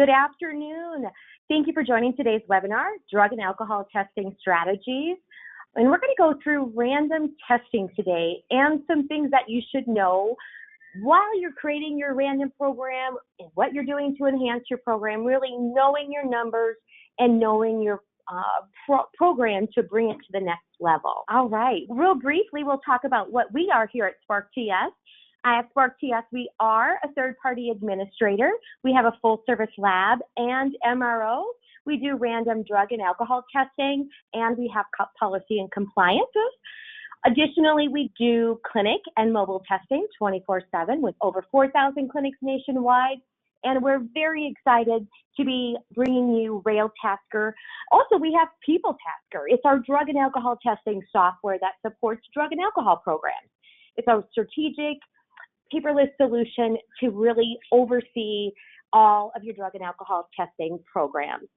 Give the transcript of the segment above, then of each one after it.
Good afternoon. Thank you for joining today's webinar, Drug and Alcohol Testing Strategies. And we're going to go through random testing today and some things that you should know while you're creating your random program and what you're doing to enhance your program, really knowing your numbers and knowing your program to bring it to the next level. All right, real briefly, we'll talk about what we are here at SparkTS. At SparkTS, we are a third-party administrator. We have a full-service lab and MRO. We do random drug and alcohol testing, and we have policy and compliance. Additionally, we do clinic and mobile testing 24/7 with over 4,000 clinics nationwide, and we're very excited to be bringing you RailTasker. Also, we have PeopleTasker. It's our drug and alcohol testing software that supports drug and alcohol programs. It's a strategic, paperless solution to really oversee all of your drug and alcohol testing programs.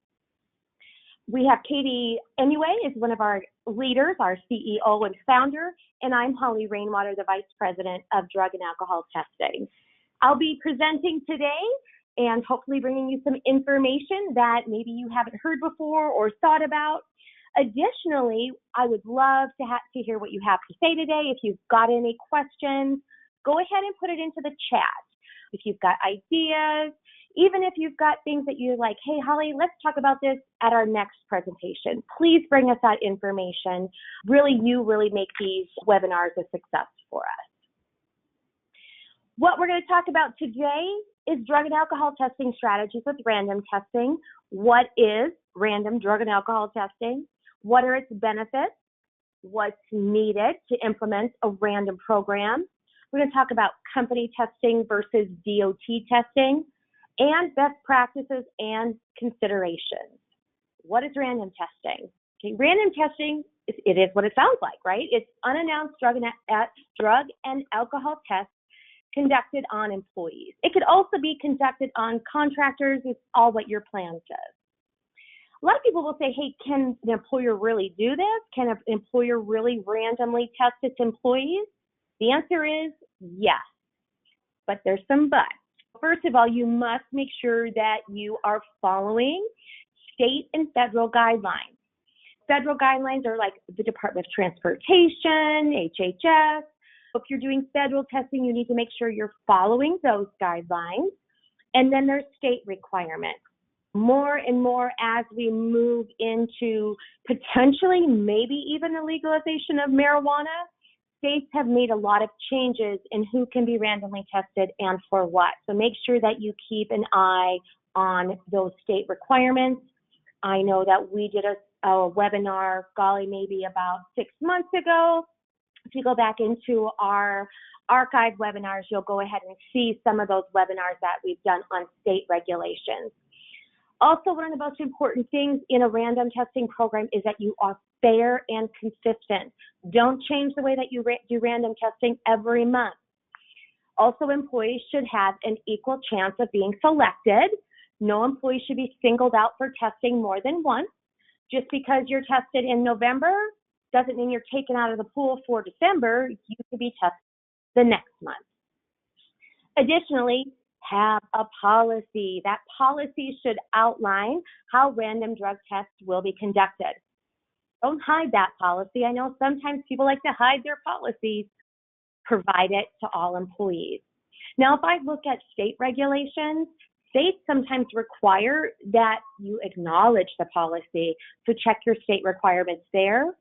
We have Katie Anyway is one of our leaders, our CEO and founder, and I'm Holly Rainwater, the Vice President of Drug and Alcohol Testing. I'll be presenting today and hopefully bringing you some information that maybe you haven't heard before or thought about. Additionally, I would love to hear what you have to say today. If you've got any questions, go ahead and put it into the chat. If you've got ideas, even if you've got things that you're like, hey, Holly, let's talk about this at our next presentation. Please bring us that information. You really make these webinars a success for us. What we're going to talk about today is drug and alcohol testing strategies with random testing. What is random drug and alcohol testing? What are its benefits? What's needed to implement a random program? We're going to talk about company testing versus DOT testing and best practices and considerations. What is random testing? Okay, random testing, it is what it sounds like, right? It's unannounced drug and alcohol tests conducted on employees. It could also be conducted on contractors. It's all what your plan says. A lot of people will say, hey, can an employer really do this? Can an employer really randomly test its employees? The answer is yes, but there's some buts. First of all, you must make sure that you are following state and federal guidelines. Federal guidelines are like the Department of Transportation, HHS. If you're doing federal testing, you need to make sure you're following those guidelines. And then there's state requirements. More and more as we move into potentially maybe even the legalization of marijuana, states have made a lot of changes in who can be randomly tested and for what. So make sure that you keep an eye on those state requirements. I know that we did a webinar, maybe about 6 months ago. If you go back into our archived webinars, you'll go ahead and see some of those webinars that we've done on state regulations. Also, one of the most important things in a random testing program is that you are fair and consistent. Don't change the way that you do random testing every month. Also, employees should have an equal chance of being selected. No employee should be singled out for testing more than once. Just because you're tested in November doesn't mean you're taken out of the pool for December. You could be tested the next month. Additionally, have a policy. That policy should outline how random drug tests will be conducted. Don't hide that policy. I know sometimes people like to hide their policies. Provide it to all employees. Now, if I look at state regulations, states sometimes require that you acknowledge the policy. So check your state requirements there.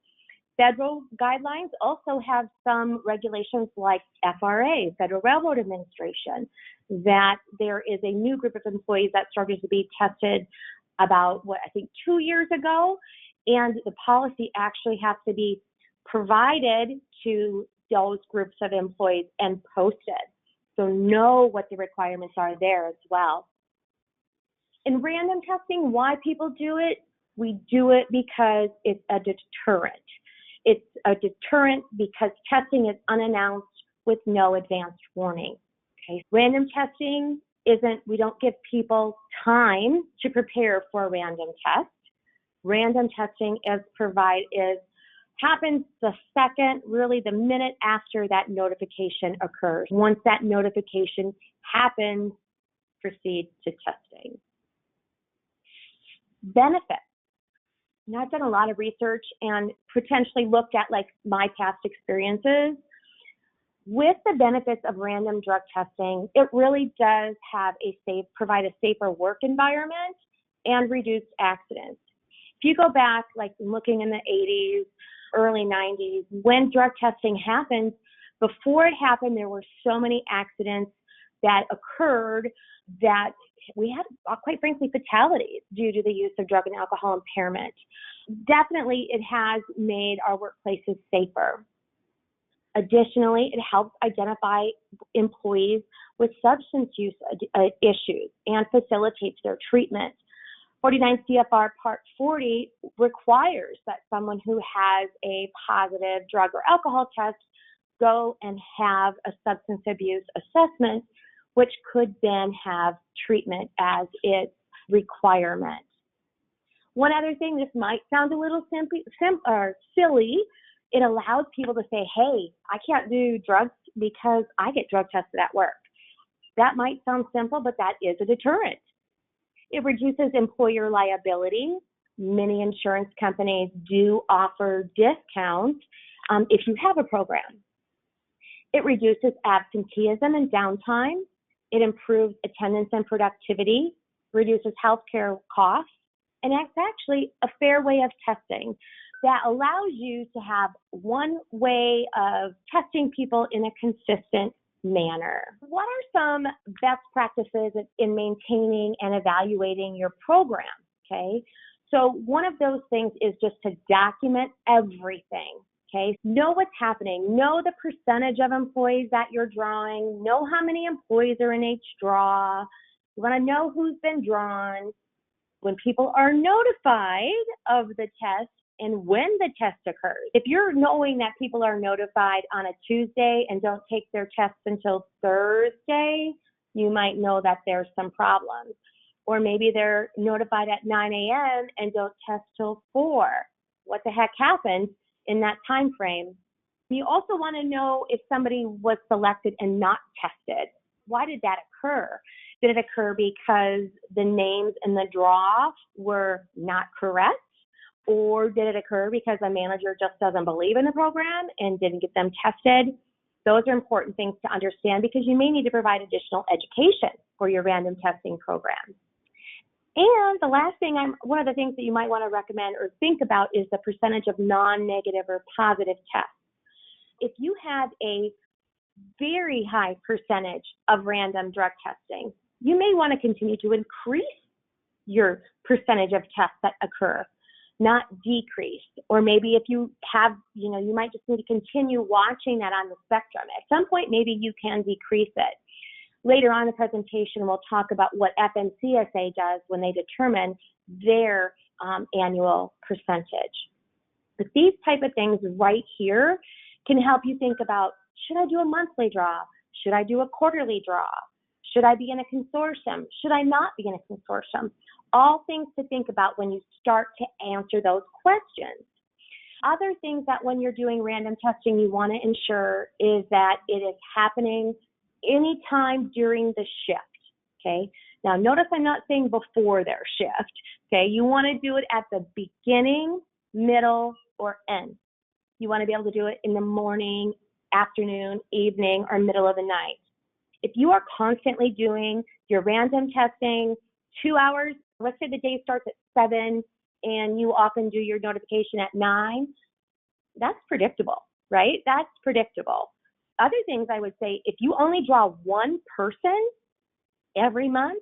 Federal guidelines also have some regulations like FRA, Federal Railroad Administration, that there is a new group of employees that started to be tested about, 2 years ago, and the policy actually has to be provided to those groups of employees and posted. So know what the requirements are there as well. In random testing, why people do it? We do it because it's a deterrent. It's a deterrent because testing is unannounced with no advanced warning. Okay, random testing we don't give people time to prepare for a random test. Random testing happens the second, really the minute after that notification occurs. Once that notification happens, proceed to testing. Benefits. Now, I've done a lot of research and potentially looked at like my past experiences. With the benefits of random drug testing, it really does provide a safer work environment and reduce accidents. If you go back, like looking in the 80s, early 90s, when drug testing happened, before it happened, there were so many accidents that occurred that we had, quite frankly, fatalities due to the use of drug and alcohol impairment. Definitely, it has made our workplaces safer. Additionally, it helps identify employees with substance use issues and facilitates their treatment. 49 CFR Part 40 requires that someone who has a positive drug or alcohol test go and have a substance abuse assessment, which could then have treatment as its requirement. One other thing, this might sound a little silly, it allows people to say, hey, I can't do drugs because I get drug tested at work. That might sound simple, but that is a deterrent. It reduces employer liability. Many insurance companies do offer discounts if you have a program. It reduces absenteeism and downtime. It improves attendance and productivity, reduces healthcare costs, and it's actually a fair way of testing that allows you to have one way of testing people in a consistent manner. What are some best practices in maintaining and evaluating your program? Okay, so one of those things is just to document everything. Okay, know what's happening, know the percentage of employees that you're drawing, know how many employees are in each draw. You want to know who's been drawn, when people are notified of the test, and when the test occurs. If you're knowing that people are notified on a Tuesday and don't take their tests until Thursday, you might know that there's some problems. Or maybe they're notified at 9 a.m. and don't test till 4. What the heck happened in that time frame? You also want to know if somebody was selected and not tested. Why did that occur? Did it occur because the names in the draw were not correct? Or did it occur because a manager just doesn't believe in the program and didn't get them tested? Those are important things to understand because you may need to provide additional education for your random testing program. And the last thing, one of the things that you might want to recommend or think about is the percentage of non-negative or positive tests. If you have a very high percentage of random drug testing, you may want to continue to increase your percentage of tests that occur, not decrease. Or maybe if you have, you might just need to continue watching that on the spectrum. At some point, maybe you can decrease it. Later on in the presentation, we'll talk about what FMCSA does when they determine their annual percentage. But these type of things right here can help you think about, should I do a monthly draw? Should I do a quarterly draw? Should I be in a consortium? Should I not be in a consortium? All things to think about when you start to answer those questions. Other things that when you're doing random testing, you want to ensure is that it is happening anytime during the shift, okay? Now, notice I'm not saying before their shift, okay? You want to do it at the beginning, middle, or end. You want to be able to do it in the morning, afternoon, evening, or middle of the night. If you are constantly doing your random testing 2 hours, let's say the day starts at 7 and you often do your notification at 9, that's predictable, right? That's predictable. Other things I would say, if you only draw one person every month,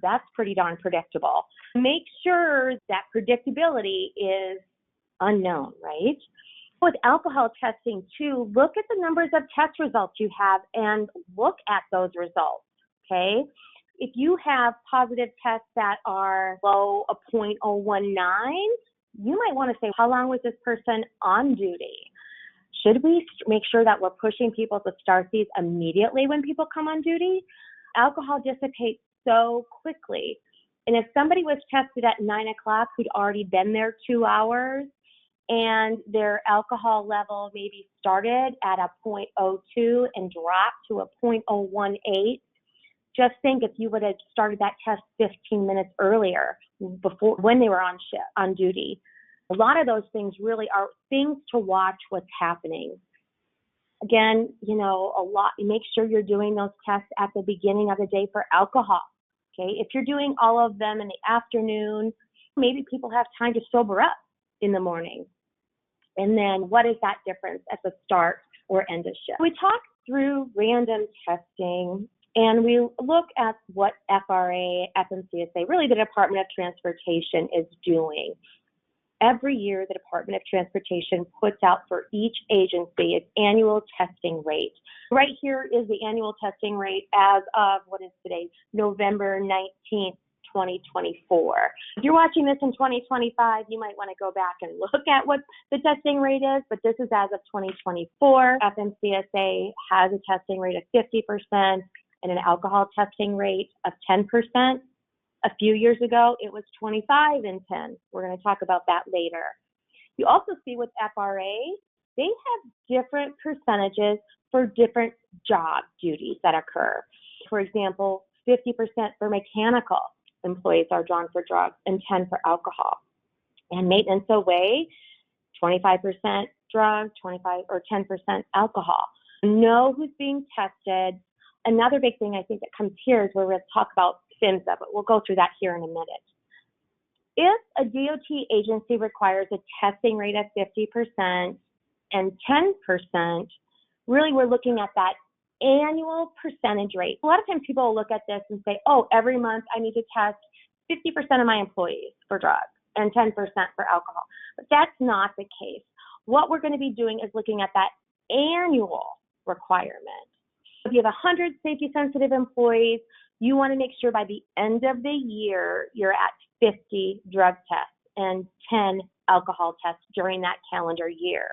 that's pretty darn predictable. Make sure that predictability is unknown, right? With alcohol testing too, look at the numbers of test results you have and look at those results, okay? If you have positive tests that are below a 0.019, you might want to say, how long was this person on duty? Should we make sure that we're pushing people to start these immediately when people come on duty? Alcohol dissipates so quickly. And if somebody was tested at 9 o'clock who'd already been there 2 hours and their alcohol level maybe started at a 0.02 and dropped to a 0.018, just think if you would have started that test 15 minutes earlier, before when they were on duty. A lot of those things really are things to watch what's happening. Again, make sure you're doing those tests at the beginning of the day for alcohol. Okay, if you're doing all of them in the afternoon, maybe people have time to sober up in the morning. And then what is that difference at the start or end of shift? We talk through random testing, and we look at what FRA, FMCSA, really the Department of Transportation is doing. Every year, the Department of Transportation puts out for each agency its annual testing rate. Right here is the annual testing rate as of, what is today, November 19th, 2024. If you're watching this in 2025, you might want to go back and look at what the testing rate is, but this is as of 2024. FMCSA has a testing rate of 50% and an alcohol testing rate of 10%. A few years ago, it was 25 and 10. We're going to talk about that later. You also see with FRA, they have different percentages for different job duties that occur. For example, 50% for mechanical employees are drawn for drugs and 10 for alcohol. And maintenance away, 25% drugs, 25 or 10% alcohol. Know who's being tested. Another big thing I think that comes here is where we're going to talk about PHMSA, but we'll go through that here in a minute. If a DOT agency requires a testing rate of 50% and 10%, really we're looking at that annual percentage rate. A lot of times people will look at this and say, oh, every month I need to test 50% of my employees for drugs and 10% for alcohol. But that's not the case. What we're going to be doing is looking at that annual requirement. If you have 100 safety-sensitive employees, you want to make sure by the end of the year you're at 50 drug tests and 10 alcohol tests during that calendar year.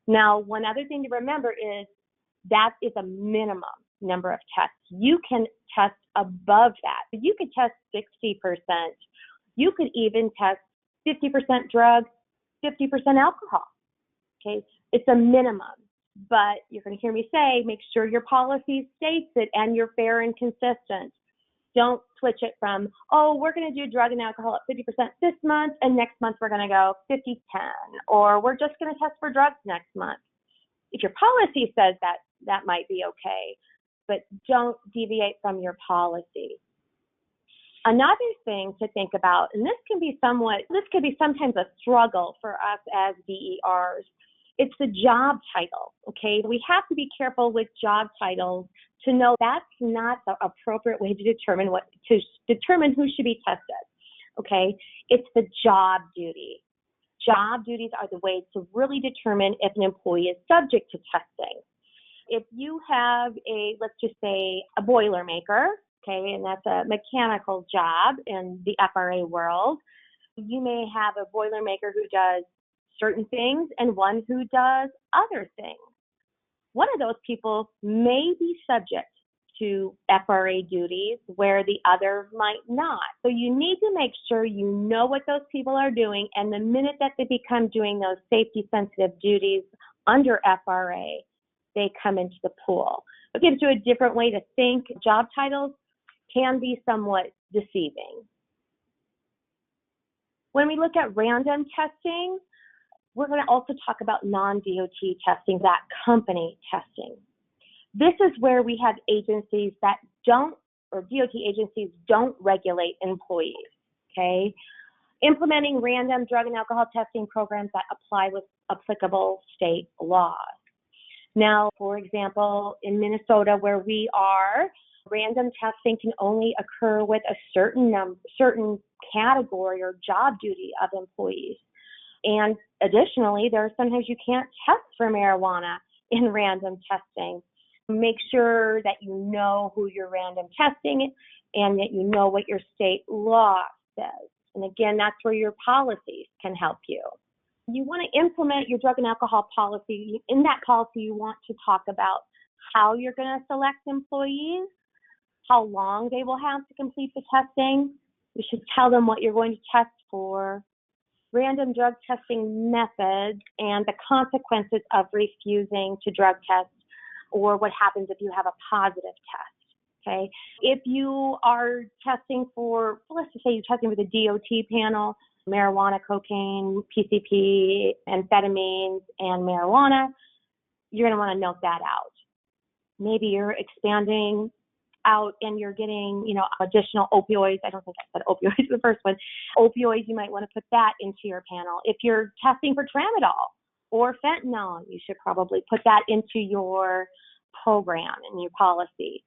Now, one other thing to remember is that is a minimum number of tests. You can test above that. You could test 60%. You could even test 50% drugs, 50% alcohol. Okay, it's a minimum. But you're going to hear me say, make sure your policy states it and you're fair and consistent. Don't switch it from, oh, we're going to do drug and alcohol at 50% this month, and next month we're going to go 50-10, or we're just going to test for drugs next month. If your policy says that, that might be okay, but don't deviate from your policy. Another thing to think about, and this could be sometimes a struggle for us as DERs, it's the job title, okay? We have to be careful with job titles to know that's not the appropriate way to determine who should be tested, okay? It's the job duty. Job duties are the ways to really determine if an employee is subject to testing. If you have let's just say a Boilermaker, okay, and that's a mechanical job in the FRA world, you may have a Boilermaker who does certain things and one who does other things. One of those people may be subject to FRA duties where the other might not. So you need to make sure you know what those people are doing, and the minute that they become doing those safety sensitive duties under FRA, they come into the pool. It gives you a different way to think. Job titles can be somewhat deceiving. When we look at random testing, we're going to also talk about non-DOT testing, that company testing. This is where we have agencies that DOT agencies don't regulate employees, okay? Implementing random drug and alcohol testing programs that apply with applicable state laws. Now, for example, in Minnesota, where we are, random testing can only occur with a certain category or job duty of employees. And additionally, there are sometimes you can't test for marijuana in random testing. Make sure that you know who you're random testing and that you know what your state law says. And again, that's where your policies can help you. You want to implement your drug and alcohol policy. In that policy, you want to talk about how you're going to select employees, how long they will have to complete the testing. You should tell them what you're going to test for, random drug testing methods, and the consequences of refusing to drug test, or what happens if you have a positive test. Okay. If you are testing for, let's just say you're testing with a DOT panel, marijuana, cocaine, PCP, amphetamines, and marijuana, you're going to want to note that out. Maybe you're expanding out and you're getting, additional opioids. I don't think I said opioids the first one. Opioids, you might want to put that into your panel. If you're testing for tramadol or fentanyl, you should probably put that into your program and your policy.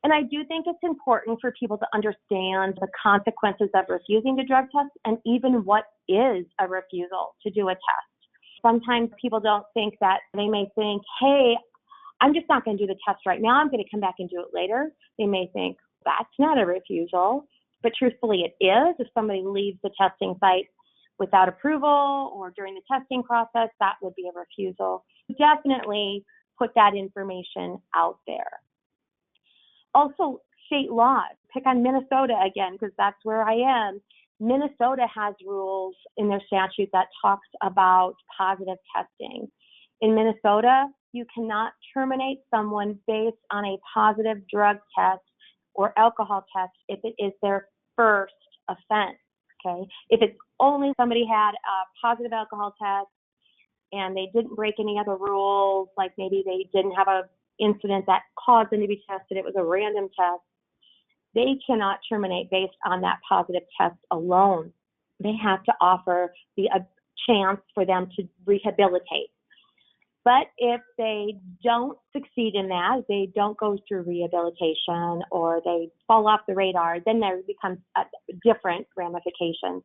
And I do think it's important for people to understand the consequences of refusing to drug test and even what is a refusal to do a test. Sometimes people don't think that. They may think, hey, I'm just not going to do the test right now. I'm going to come back and do it later. They may think that's not a refusal, but truthfully it is. If somebody leaves the testing site without approval or during the testing process, that would be a refusal. Definitely put that information out there. Also, state laws. Pick on Minnesota again, because that's where I am. Minnesota has rules in their statute that talks about positive testing. In Minnesota, you cannot terminate someone based on a positive drug test or alcohol test if it is their first offense, okay? If it's only somebody had a positive alcohol test and they didn't break any other rules, like maybe they didn't have an incident that caused them to be tested, it was a random test, they cannot terminate based on that positive test alone. They have to offer a chance for them to rehabilitate. But if they don't succeed in that, they don't go through rehabilitation or they fall off the radar, then there becomes different ramifications.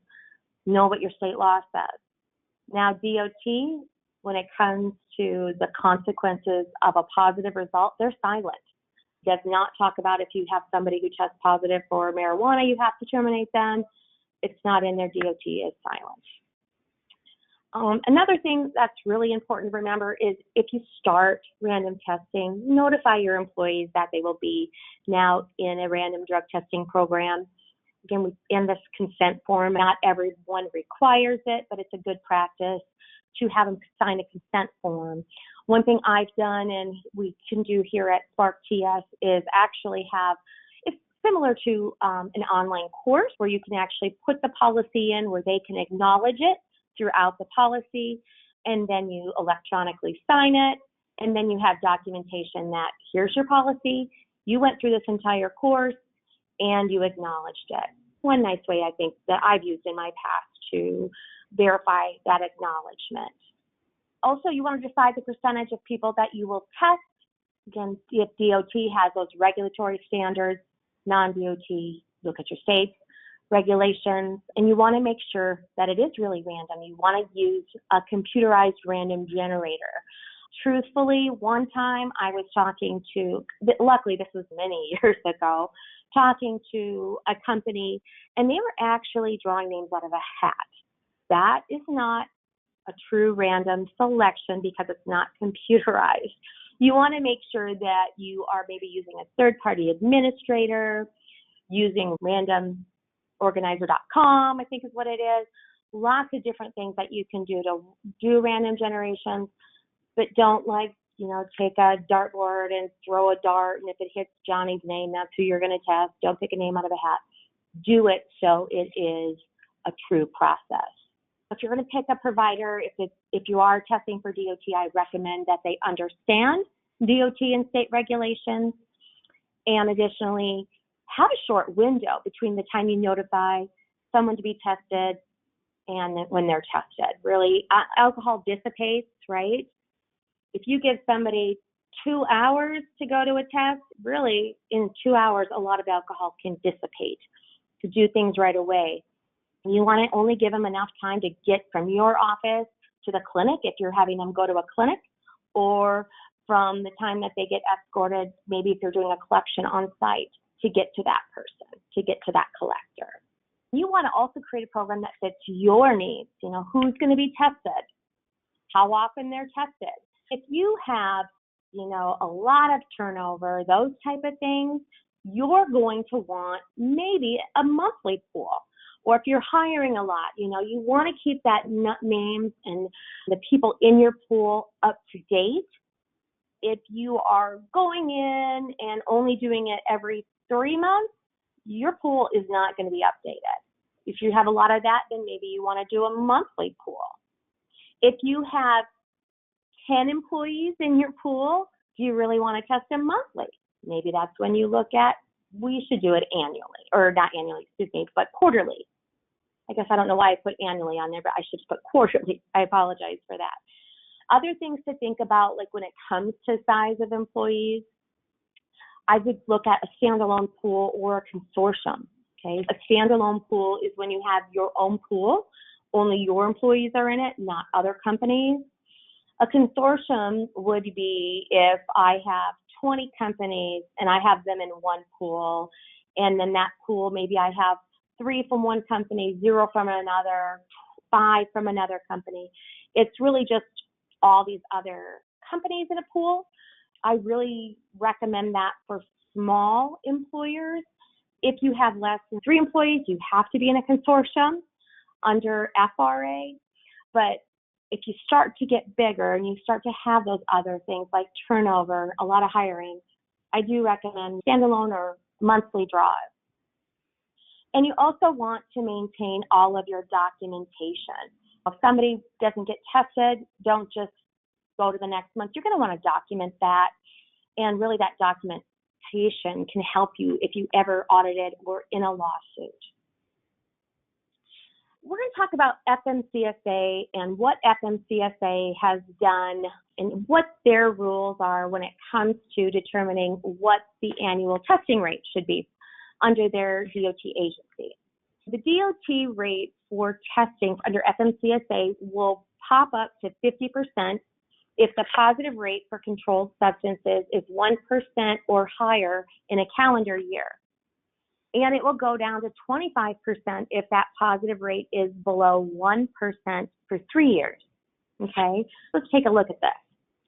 Know what your state law says. Now, DOT, when it comes to the consequences of a positive result, they're silent. Does not talk about if you have somebody who tests positive for marijuana, you have to terminate them. It's not in their DOT, is silent. Another thing that's really important to remember is if you start random testing, notify your employees that they will be now in a random drug testing program. Again, in this consent form, not everyone requires it, but it's a good practice to have them sign a consent form. One thing I've done and we can do here at Spark TS is actually it's similar to an online course where you can actually put the policy in where they can acknowledge it throughout the policy, and then you electronically sign it, and then you have documentation that here's your policy, you went through this entire course, and you acknowledged it. One nice way I think that I've used in my past to verify that acknowledgement. Also, you want to decide the percentage of people that you will test. Again, if DOT has those regulatory standards, non-DOT, look at your states, regulations, and you want to make sure that it is really random. You want to use a computerized random generator. Truthfully, one time I was talking to, luckily this was many years ago, talking to a company, and they were actually drawing names out of a hat. That is not a true random selection because it's not computerized. You want to make sure that you are maybe using a third-party administrator, using randomorganizer.com, I think is what it is. Lots of different things that you can do to do random generations, but don't take a dartboard and throw a dart, and if it hits Johnny's name, that's who you're going to test. Don't pick a name out of a hat. Do it so it is a true process. If you're going to pick a provider, if you are testing for DOT, I recommend that they understand DOT and state regulations, and additionally, have a short window between the time you notify someone to be tested and when they're tested. Really, alcohol dissipates, right? If you give somebody 2 hours to go to a test, really, in 2 hours, a lot of alcohol can dissipate. To do things right away, you want to only give them enough time to get from your office to the clinic if you're having them go to a clinic, or from the time that they get escorted, maybe if you're doing a collection on site, to get to that person, to get to that collector. You want to also create a program that fits your needs. Who's going to be tested, how often they're tested. If you have, a lot of turnover, those type of things, you're going to want maybe a monthly pool. Or if you're hiring a lot, you want to keep that names and the people in your pool up to date. If you are going in and only doing it every 3 months, your pool is not going to be updated. If you have a lot of that, then maybe you want to do a monthly pool. If you have 10 employees in your pool, do you really want to test them monthly? Maybe that's when you look at, we should do it annually, or not annually, excuse me, but quarterly. I guess I don't know why I put annually on there, but I should put quarterly. I apologize for that. Other things to think about, like when it comes to size of employees, I would look at a standalone pool or a consortium. Okay, a standalone pool is when you have your own pool, only your employees are in it, not other companies. A consortium would be if I have 20 companies and I have them in one pool, and then that pool, maybe I have 3 from one company, 0 from another, 5 from another company. It's really just all these other companies in a pool. I really recommend that for small employers. If you have less than 3 employees, you have to be in a consortium under FRA. But if you start to get bigger and you start to have those other things like turnover, a lot of hiring, I do recommend standalone or monthly draws. And you also want to maintain all of your documentation. If somebody doesn't get tested, don't just go to the next month. You're going to want to document that. And really that documentation can help you if you ever audited or in a lawsuit. We're going to talk about FMCSA and what FMCSA has done and what their rules are when it comes to determining what the annual testing rate should be under their DOT agency. The DOT rate for testing under FMCSA will pop up to 50% if the positive rate for controlled substances is 1% or higher in a calendar year. And it will go down to 25% if that positive rate is below 1% for 3 years. Okay, let's take a look at this.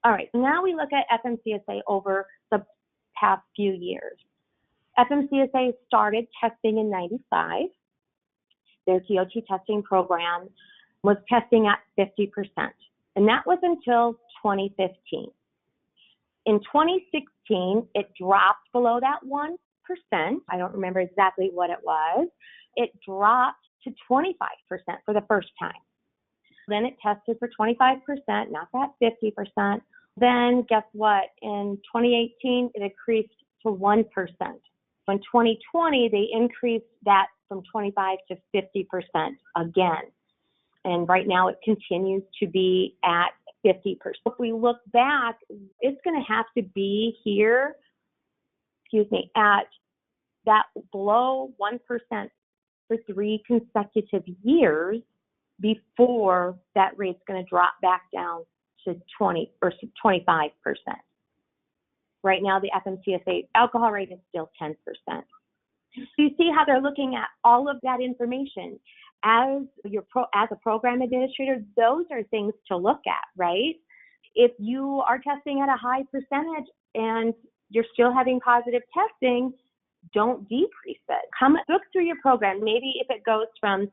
All right, now we look at FMCSA over the past few years. FMCSA started testing in 95. Their TOT testing program was testing at 50%, and that was until 2015. In 2016, it dropped below that 1%. I don't remember exactly what it was. It dropped to 25% for the first time. Then it tested for 25%, not that 50%. Then guess what? In 2018, it increased to 1%. In 2020, they increased that from 25 to 50% again. And right now it continues to be at 50%. If we look back, it's going to have to be here, at that below 1% for 3 consecutive years before that rate's going to drop back down to 20 or 25%. Right now, the FMCSA alcohol rate is still 10%. So you see how they're looking at all of that information. As a program administrator, those are things to look at, right? If you are testing at a high percentage and you're still having positive testing, don't decrease it. Come look through your program. Maybe if it goes from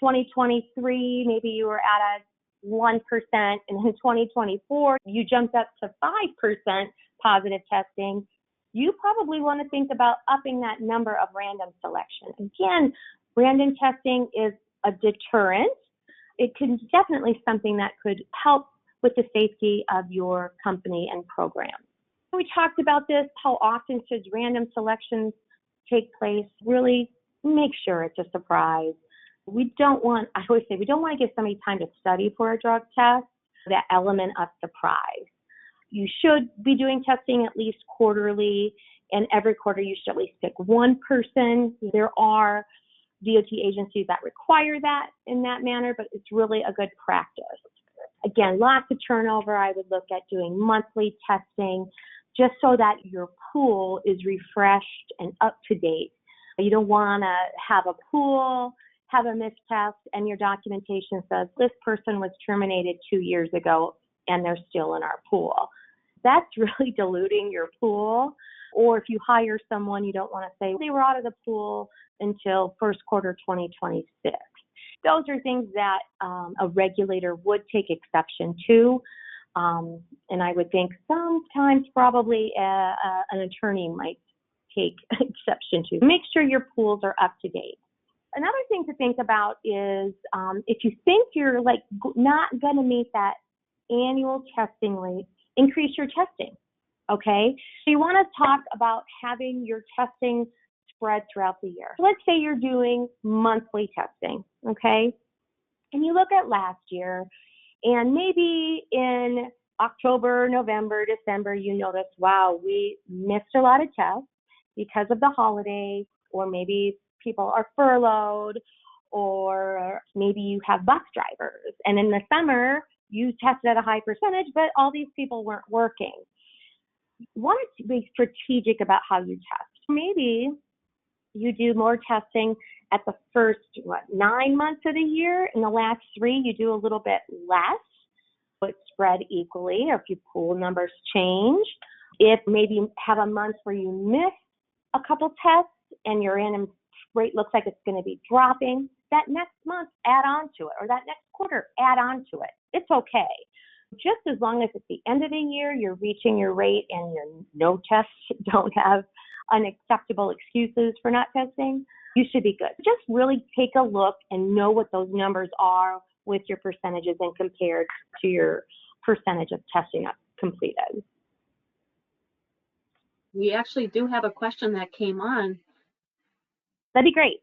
2023, maybe you were at a 1%, and in 2024, you jumped up to 5% positive testing. You probably want to think about upping that number of random selection. Again, random testing is a deterrent. It can definitely something that could help with the safety of your company and program. We talked about this, how often should random selections take place? Really make sure it's a surprise. I always say, we don't want to give somebody time to study for a drug test, that element of surprise. You should be doing testing at least quarterly, and every quarter you should at least pick one person. There are DOT agencies that require that in that manner, but it's really a good practice. Again, lots of turnover. I would look at doing monthly testing just so that your pool is refreshed and up to date. You don't want to have a pool, have a missed test, and your documentation says this person was terminated 2 years ago and they're still in our pool. That's really diluting your pool. Or if you hire someone, you don't want to say they were out of the pool until first quarter 2026. Those are things that a regulator would take exception to. And I would think sometimes probably an attorney might take exception to. Make sure your pools are up to date. Another thing to think about is if you think you're like not going to meet that annual testing rate, increase your testing. Okay, so you want to talk about having your testing spread throughout the year. So let's say you're doing monthly testing, okay, and you look at last year, and maybe in October, November, December, you notice, wow, we missed a lot of tests because of the holidays, or maybe people are furloughed, or maybe you have bus drivers, and in the summer you tested at a high percentage, but all these people weren't working. You want to be strategic about how you test. Maybe you do more testing at the first 9 months of the year. In the last 3, you do a little bit less, but spread equally, or if your pool numbers change. If maybe you have a month where you miss a couple tests and your random rate looks like it's going to be dropping, that next month add on to it, or that next quarter add on to it. It's okay. Just as long as at the end of the year you're reaching your rate and your no tests don't have unacceptable excuses for not testing, you should be good. Just really take a look and know what those numbers are with your percentages and compared to your percentage of testing up completed. We actually do have a question that came on. That'd be great.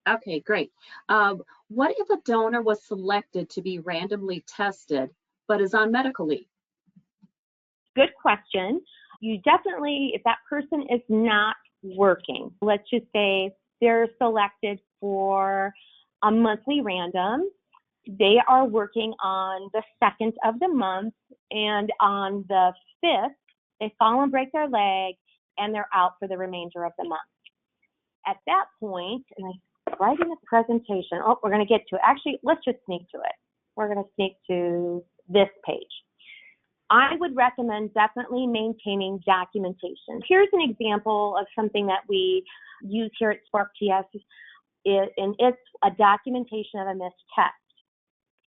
Okay, great. What if a donor was selected to be randomly tested but is on medical leave? Good question. You definitely, if that person is not working, let's just say they're selected for a monthly random, they are working on the 2nd of the month, and on the 5th, they fall and break their leg, and they're out for the remainder of the month. At that point, and I write in the presentation, we're going to get to it. Actually, let's just sneak to it. We're going to sneak to this page. I would recommend definitely maintaining documentation. Here's an example of something that we use here at Spark TS, and it's a documentation of a missed test.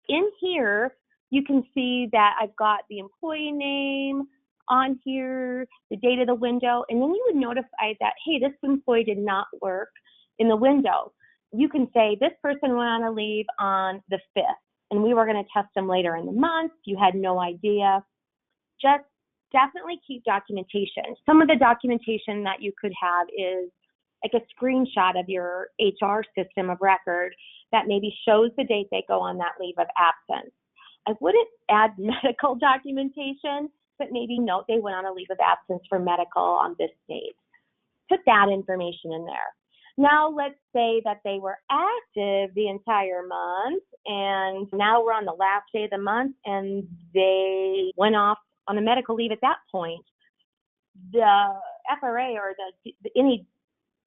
In here, you can see that I've got the employee name on here, the date of the window, and then you would notify that, hey, this employee did not work in the window. You can say this person went on a leave on the 5th, and we were going to test them later in the month. You had no idea. Just definitely keep documentation. Some of the documentation that you could have is like a screenshot of your HR system of record that maybe shows the date they go on that leave of absence. I wouldn't add medical documentation, but maybe note they went on a leave of absence for medical on this date. Put that information in there. Now let's say that they were active the entire month, and now we're on the last day of the month and they went off on a medical leave at that point. The FRA or any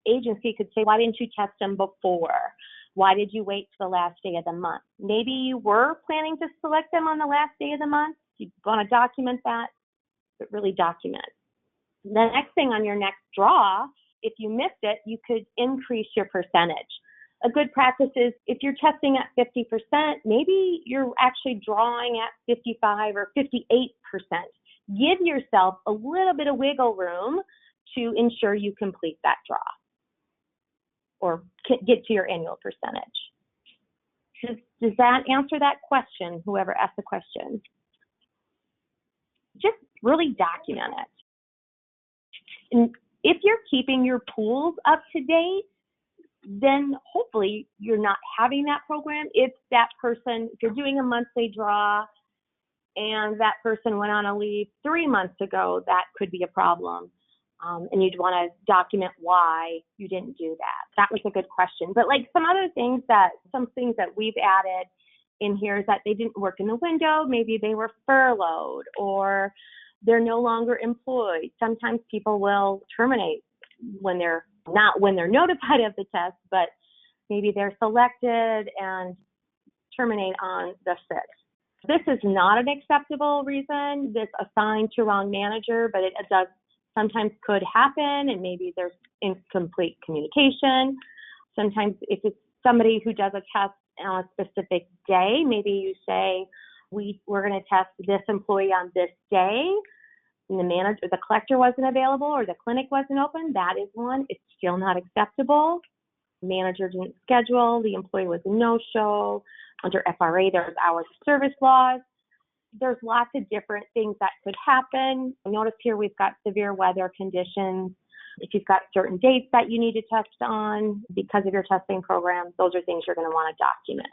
agency could say, why didn't you test them before? Why did you wait till the last day of the month? Maybe you were planning to select them on the last day of the month. You want to document that, but really document. The next thing on your next draw, if you missed it, you could increase your percentage. A good practice is if you're testing at 50%, maybe you're actually drawing at 55 or 58%. Give yourself a little bit of wiggle room to ensure you complete that draw or get to your annual percentage. Does that answer that question, whoever asked the question? Just really document it. And if you're keeping your pools up to date, then hopefully you're not having that program. If that person, if you're doing a monthly draw and that person went on a leave 3 months ago, that could be a problem. And you'd want to document why you didn't do that. That was a good question. But like some things that we've added in here is that they didn't work in the window. Maybe they were furloughed or they're no longer employed. Sometimes people will terminate when they're notified of the test, but maybe they're selected and terminate on the 6th. This is not an acceptable reason. This assigned to wrong manager, but it does sometimes could happen, and maybe there's incomplete communication. Sometimes if it's somebody who does a test on a specific day, maybe you say, we're going to test this employee on this day, and the collector wasn't available or the clinic wasn't open, that is one. It's still not acceptable. Manager didn't schedule, the employee was a no-show. Under FRA, there's hours of service laws. There's lots of different things that could happen. Notice here we've got severe weather conditions. If you've got certain dates that you need to test on because of your testing program, those are things you're going to want to document.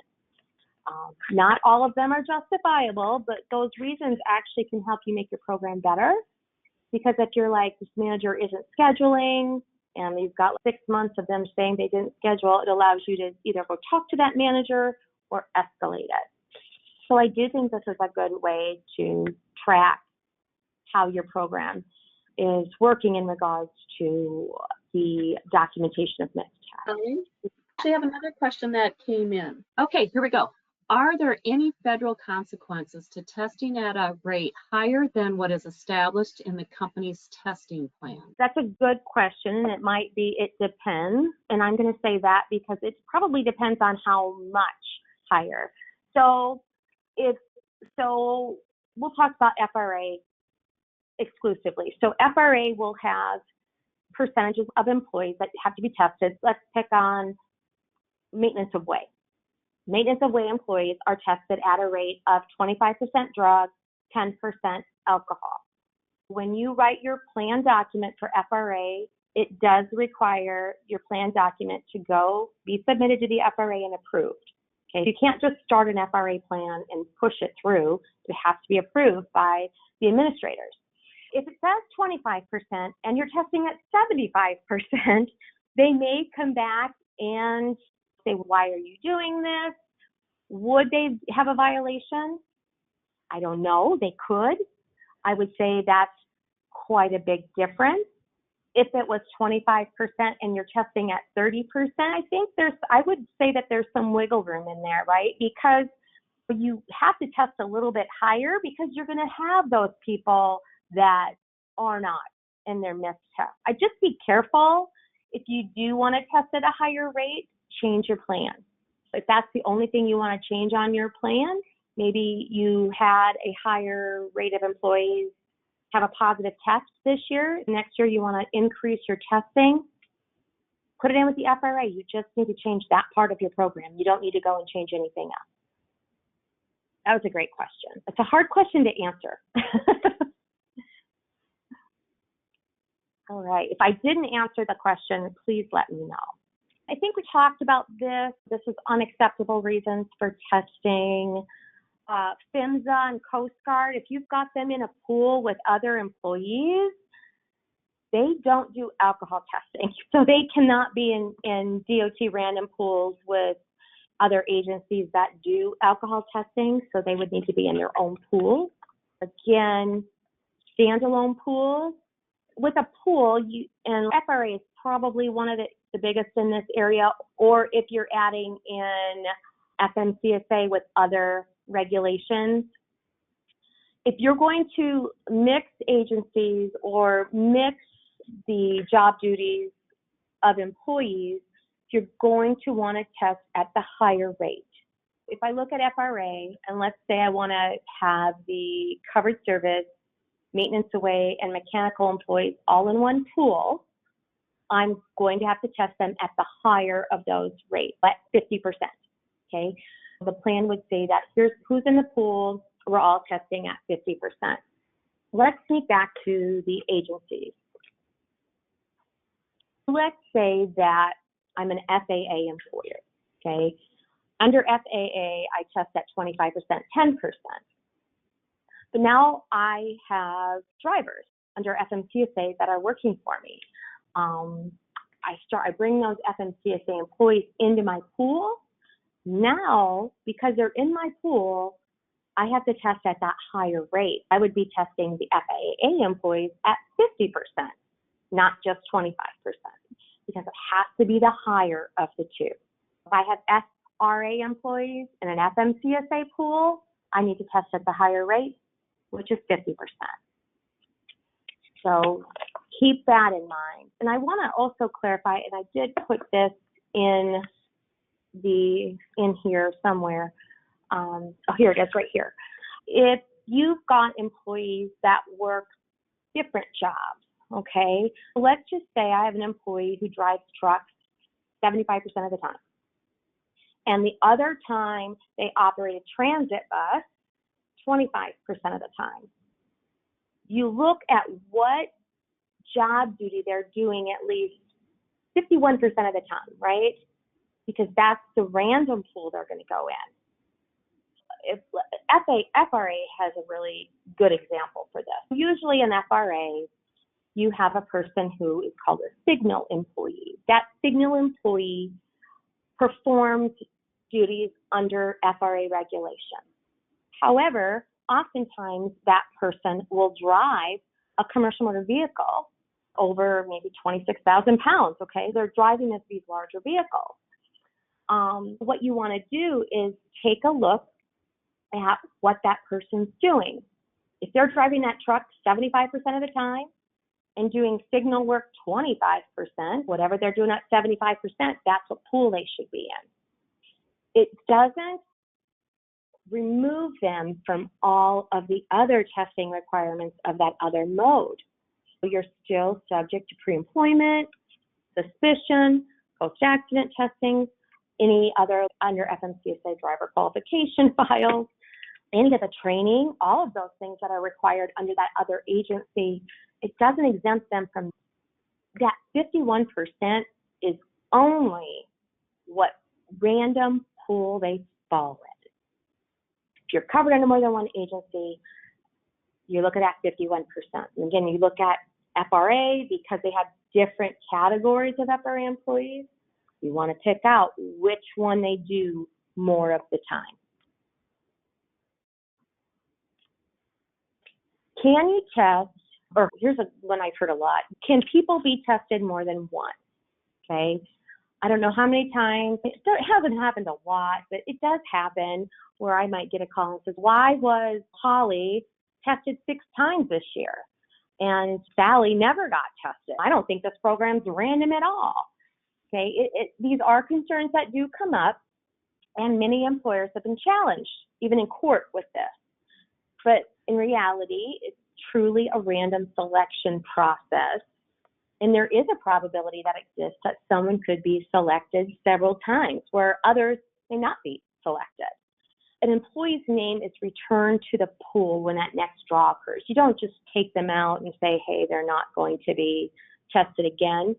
Not all of them are justifiable, but those reasons actually can help you make your program better. Because if you're like, this manager isn't scheduling, and you've got 6 months of them saying they didn't schedule, it allows you to either go talk to that manager or escalate it. So I do think this is a good way to track how your program is working in regards to the documentation of missed tests. We have another question that came in. Okay, here we go. Are there any federal consequences to testing at a rate higher than what is established in the company's testing plan? That's a good question, and it might be, it depends. And I'm going to say that because it probably depends on how much higher. So we'll talk about FRA exclusively. So FRA will have percentages of employees that have to be tested. Let's pick on maintenance of way. Maintenance of way employees are tested at a rate of 25% drugs, 10% alcohol. When you write your plan document for FRA, it does require your plan document to be submitted to the FRA and approved. Okay, you can't just start an FRA plan and push it through. It has to be approved by the administrators. If it says 25% and you're testing at 75%, they may come back and say, why are you doing this? Would they have a violation? I don't know. They could. I would say that's quite a big difference. If it was 25% and you're testing at 30%, I would say that there's some wiggle room in there, right? Because you have to test a little bit higher because you're going to have those people that are not in their missed test. I just be careful. If you do want to test at a higher rate, change your plan. If that's the only thing you want to change on your plan, maybe you had a higher rate of employees have a positive test this year. Next year, you want to increase your testing. Put it in with the FRA. You just need to change that part of your program. You don't need to go and change anything else. That was a great question. It's a hard question to answer. All right. If I didn't answer the question, please let me know. I think we talked about this. This is unacceptable reasons for testing. PHMSA and Coast Guard, if you've got them in a pool with other employees, they don't do alcohol testing. So they cannot be in DOT random pools with other agencies that do alcohol testing. So they would need to be in their own pool. Again, standalone pools. With a pool, and FRA is probably one of the biggest in this area, or if you're adding in FMCSA with other regulations. If you're going to mix agencies or mix the job duties of employees, you're going to want to test at the higher rate. If I look at FRA, and let's say I want to have the covered service, maintenance away, and mechanical employees all in one pool, I'm going to have to test them at the higher of those rates, at 50%, okay? The plan would say that here's who's in the pool, we're all testing at 50%. Let's sneak back to the agencies. Let's say that I'm an FAA employer, okay? Under FAA, I test at 25%, 10%. But now I have drivers under FMCSA that are working for me. I bring those FMCSA employees into my pool. Now, because they're in my pool, I have to test at that higher rate. I would be testing the FAA employees at 50%, not just 25%, because it has to be the higher of the two. If I have FRA employees in an FMCSA pool, I need to test at the higher rate, which is 50%. So keep that in mind. And I want to also clarify, and I did put this in here somewhere. Oh, here it is, right here. If you've got employees that work different jobs, okay, let's just say I have an employee who drives trucks 75% of the time. And the other time they operate a transit bus 25% of the time. You look at what job duty they're doing at least 51% of the time, right? Because that's the random pool they're going to go in. FRA has a really good example for this. Usually in FRA, you have a person who is called a signal employee. That signal employee performs duties under FRA regulations. However, oftentimes that person will drive a commercial motor vehicle over maybe 26,000 pounds, okay? They're driving these larger vehicles. What you want to do is take a look at what that person's doing. If they're driving that truck 75% of the time and doing signal work 25%, whatever they're doing at 75%, that's what pool they should be in. It doesn't remove them from all of the other testing requirements of that other mode. So you're still subject to pre-employment, suspicion, post-accident testing, any other under FMCSA driver qualification files, any of the training, all of those things that are required under that other agency. It doesn't exempt them from that. 51% is only what random pool they fall in. If you're covered under more than one agency, you look at that 51%. And again, you look at FRA because they have different categories of FRA employees. You want to pick out which one they do more of the time. Can you test, or here's one I've heard a lot, can people be tested more than once? Okay. I don't know how many times, it hasn't happened a lot, but it does happen where I might get a call and says, why was Holly tested 6 times this year? And Sally never got tested. I don't think this program's random at all. Okay, these are concerns that do come up, and many employers have been challenged, even in court, with this. But in reality, it's truly a random selection process. And there is a probability that exists that someone could be selected several times where others may not be selected. An employee's name is returned to the pool when that next draw occurs. You don't just take them out and say, hey, they're not going to be tested again.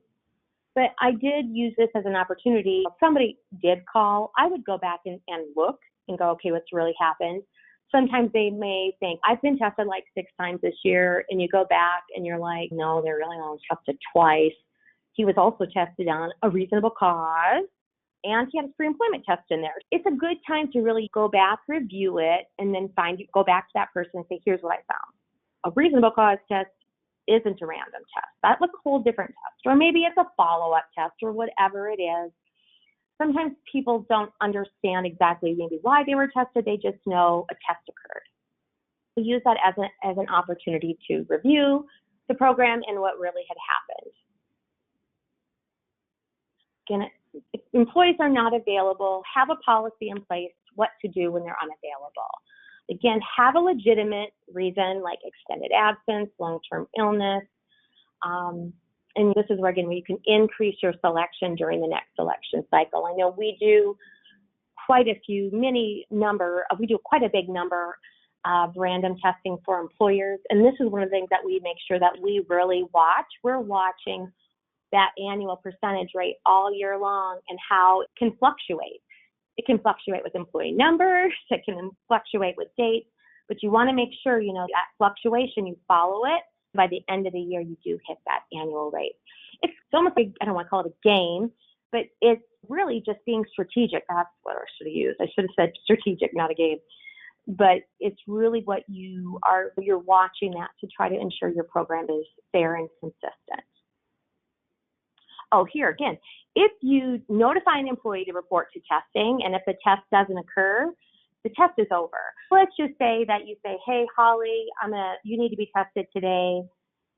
But I did use this as an opportunity. If somebody did call, I would go back and look and go, okay, what's really happened? Sometimes they may think, I've been tested like 6 times this year, and you go back and you're like, no, they're really only tested twice. He was also tested on a reasonable cause, and he had his pre-employment test in there. It's a good time to really go back, review it, and then go back to that person and say, here's what I found. A reasonable cause test isn't a random test. That's a whole different test. Or maybe it's a follow-up test or whatever it is. Sometimes people don't understand exactly maybe why they were tested. They just know a test occurred. We use that as an opportunity to review the program and what really had happened. Again, if employees are not available, have a policy in place what to do when they're unavailable. Again, have a legitimate reason like extended absence, long-term illness, and this is where, again, where you can increase your selection during the next election cycle. I know we do quite a big number of random testing for employers, and this is one of the things that we make sure that we really watch. We're watching that annual percentage rate all year long and how it can fluctuate. It can fluctuate with employee numbers, it can fluctuate with dates, but you want to make sure, that fluctuation, you follow it. By the end of the year, you do hit that annual rate. It's almost like, I don't want to call it a game, but it's really just being strategic. That's what I should have used. I should have said strategic, not a game. But it's really what you're watching that to try to ensure your program is fair and consistent. Oh, here again, if you notify an employee to report to testing, and if the test doesn't occur, the test is over. Let's just say that you say, hey, Holly, you need to be tested today,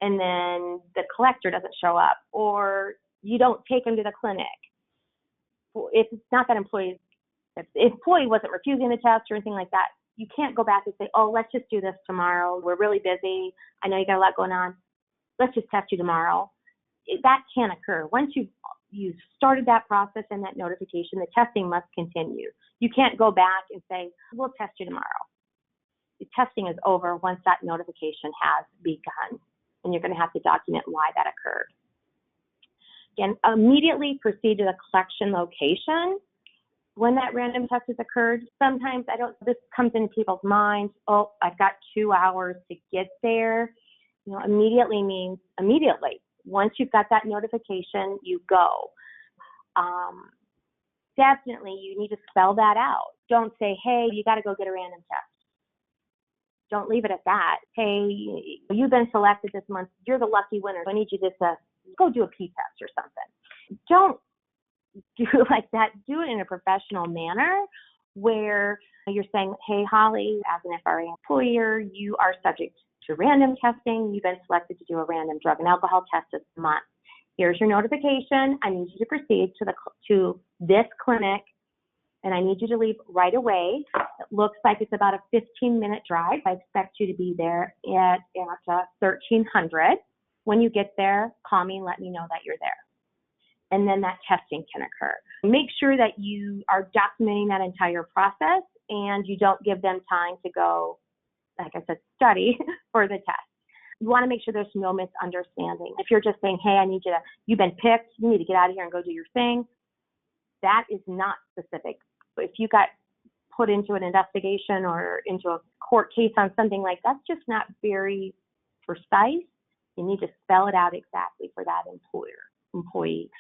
and then the collector doesn't show up, or you don't take him to the clinic. If it's not that if the employee wasn't refusing the test or anything like that, You can't go back and say, oh, let's just do this tomorrow. We're really busy. I know you got a lot going on. Let's just test you tomorrow. That can't occur. Once you've started that process and that notification, the testing must continue. You can't go back and say, we'll test you tomorrow. The testing is over once that notification has begun, and you're going to have to document why that occurred. Again, immediately proceed to the collection location when that random test has occurred. Sometimes this comes into people's minds, oh, I've got 2 hours to get there. Immediately means immediately. Once you've got that notification, you go. Definitely, you need to spell that out. Don't say, hey, you got to go get a random test. Don't leave it at that. Hey, you've been selected this month. You're the lucky winner. I need you to go do a P-test or something. Don't do it like that. Do it in a professional manner where you're saying, hey, Holly, as an FRA employer, you are subject to random testing. You've been selected to do a random drug and alcohol test this month. Here's your notification. I need you to proceed to this clinic, and I need you to leave right away. It looks like it's about a 15-minute drive. I expect you to be there at 1300. When you get there, call me and let me know that you're there. And then that testing can occur. Make sure that you are documenting that entire process and you don't give them time to go, like I said, study for the test. You want to make sure there's no misunderstanding. If you're just saying, hey, you've been picked, you need to get out of here and go do your thing, that is not specific. If you got put into an investigation or into a court case on something like that, that's just not very precise. You need to spell it out exactly for that employee.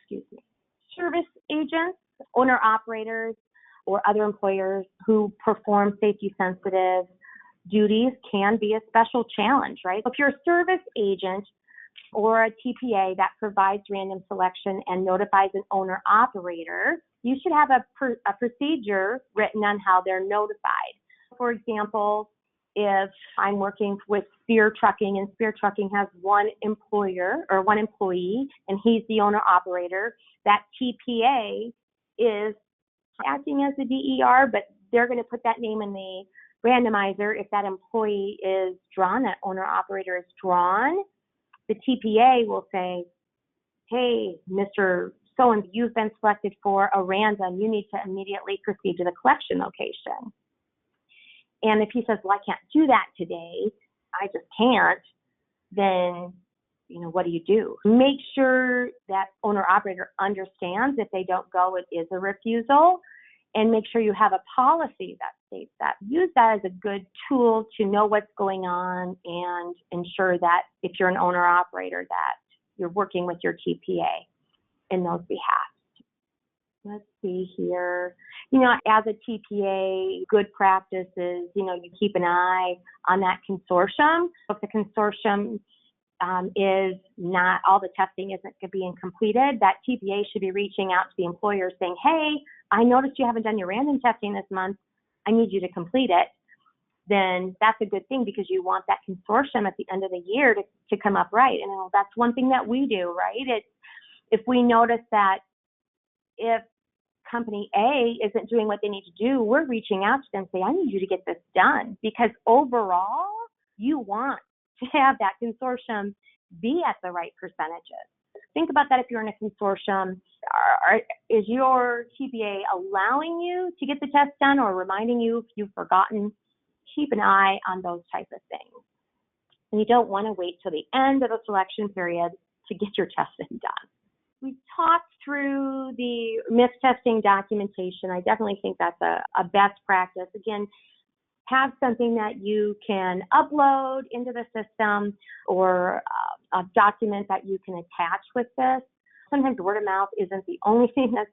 Service agents, owner-operators, or other employers who perform safety-sensitive duties can be a special challenge, right? If you're a service agent or a TPA that provides random selection and notifies an owner-operator, you should have a procedure written on how they're notified. For example, if I'm working with Spear Trucking and Spear Trucking has one employer or one employee and he's the owner-operator, that TPA is acting as the DER, but they're going to put that name in the randomizer. If that employee is drawn, that owner-operator is drawn, the TPA will say, hey, Mr. So-and-so, you've been selected for a random. You need to immediately proceed to the collection location. And if he says, well, I can't do that today, I just can't, then, what do? Make sure that owner-operator understands if they don't go, it is a refusal, and make sure you have a policy that states that. Use that as a good tool to know what's going on and ensure that if you're an owner-operator that you're working with your TPA in those behalves. Let's see here. As a TPA, good practice is, you keep an eye on that consortium. If the consortium is not, all the testing isn't being completed, that TPA should be reaching out to the employer saying, hey, I noticed you haven't done your random testing this month. I need you to complete it. Then that's a good thing because you want that consortium at the end of the year to come up right. And that's one thing that we do, right? If we notice that if company A isn't doing what they need to do, we're reaching out to them and say, I need you to get this done, because overall you want to have that consortium be at the right percentages. Think about that if you're in a consortium. Is your TPA allowing you to get the test done or reminding you if you've forgotten? Keep an eye on those types of things. And you don't want to wait till the end of the selection period to get your testing done. We talked through the mistesting documentation. I definitely think that's a best practice. Again, have something that you can upload into the system or a document that you can attach with this. Sometimes word of mouth isn't the only thing that's,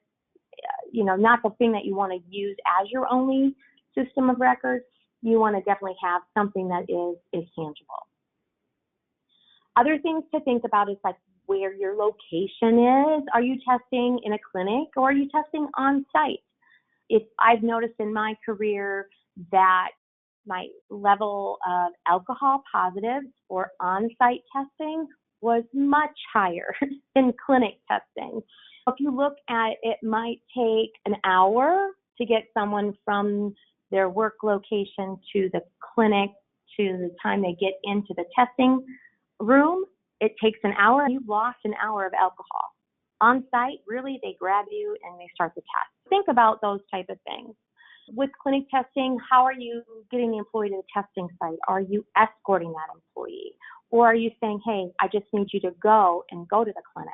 not the thing that you want to use as your only system of record. You want to definitely have something that is tangible. Other things to think about is like where your location is. Are you testing in a clinic or are you testing on site? If I've noticed in my career that my level of alcohol positives or on-site testing was much higher than clinic testing. If you look at it, might take an hour to get someone from their work location to the clinic to the time they get into the testing room, it takes an hour. You've lost an hour of alcohol. On site, really, they grab you and they start the test. Think about those type of things. With clinic testing, how are you getting the employee to the testing site? Are you escorting that employee? Or are you saying, hey, I just need you to go to the clinic?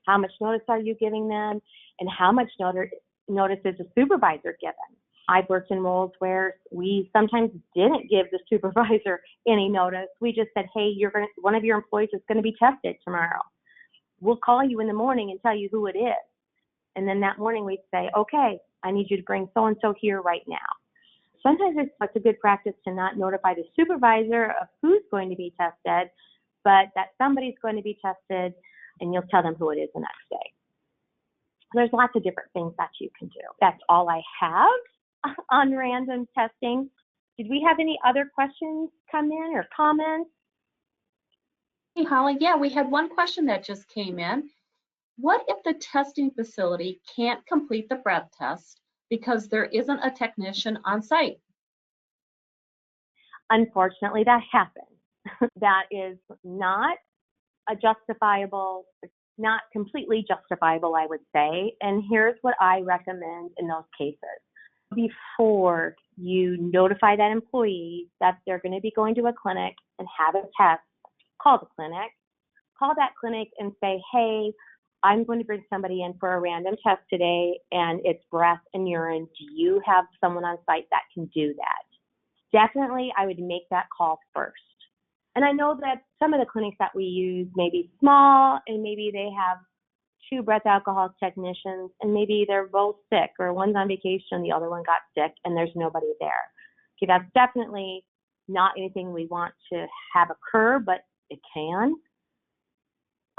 How much notice are you giving them? And how much notice is the supervisor given? I've worked in roles where we sometimes didn't give the supervisor any notice. We just said, hey, one of your employees is going to be tested tomorrow. We'll call you in the morning and tell you who it is. And then that morning we'd say, okay, I need you to bring so-and-so here right now. Sometimes it's a good practice to not notify the supervisor of who's going to be tested, but that somebody's going to be tested, and you'll tell them who it is the next day. There's lots of different things that you can do. That's all I have on random testing. Did we have any other questions come in or comments? Hey, Holly, yeah, we had one question that just came in. What if the testing facility can't complete the breath test because there isn't a technician on site? Unfortunately, that happens. That is not not completely justifiable, I would say. And here's what I recommend in those cases. Before you notify that employee that they're going to be going to a clinic and have a test, call the clinic. Call that clinic and say, hey, I'm going to bring somebody in for a random test today, and it's breath and urine. Do you have someone on site that can do that? Definitely, I would make that call first. And I know that some of the clinics that we use may be small, and maybe they have 2 breath alcohol technicians, and maybe they're both sick, or one's on vacation, the other one got sick, and there's nobody there. Okay, that's definitely not anything we want to have occur, but it can.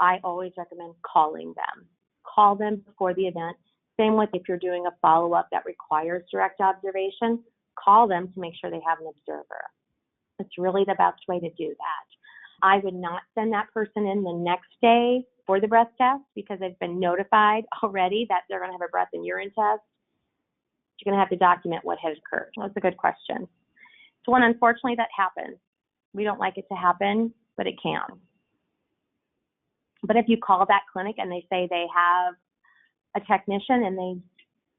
I always recommend calling them. Call them before the event. Same with if you're doing a follow-up that requires direct observation, call them to make sure they have an observer. It's really the best way to do that. I would not send that person in the next day for the breath test because they've been notified already that they're going to have a breath and urine test. You're going to have to document what has occurred. That's a good question. It's one, unfortunately, that happens. We don't like it to happen, but it can. But if you call that clinic and they say they have a technician and they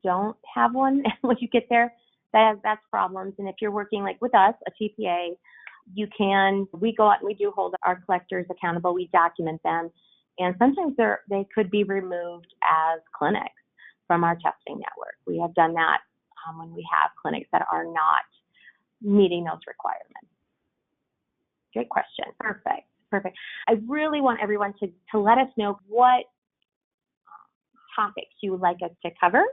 don't have one when you get there, that's problems. And if you're working like with us, a TPA, we go out and we do hold our collectors accountable. We document them. And sometimes they could be removed as clinics from our testing network. We have done that when we have clinics that are not meeting those requirements. Great question. Perfect. I really want everyone to let us know what topics you would like us to cover.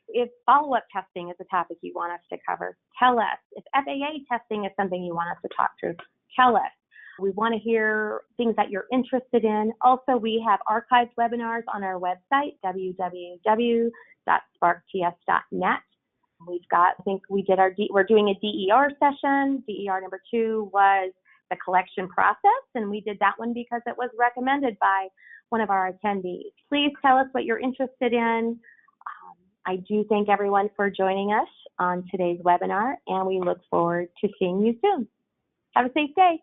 If follow-up testing is a topic you want us to cover, tell us. If FAA testing is something you want us to talk through, tell us. We want to hear things that you're interested in. Also, we have archived webinars on our website, www.sparkts.net. We're doing a DER session. DER number 2 was the collection process, and we did that one because it was recommended by one of our attendees. Please tell us what you're interested in. I do thank everyone for joining us on today's webinar, and we look forward to seeing you soon. Have a safe day.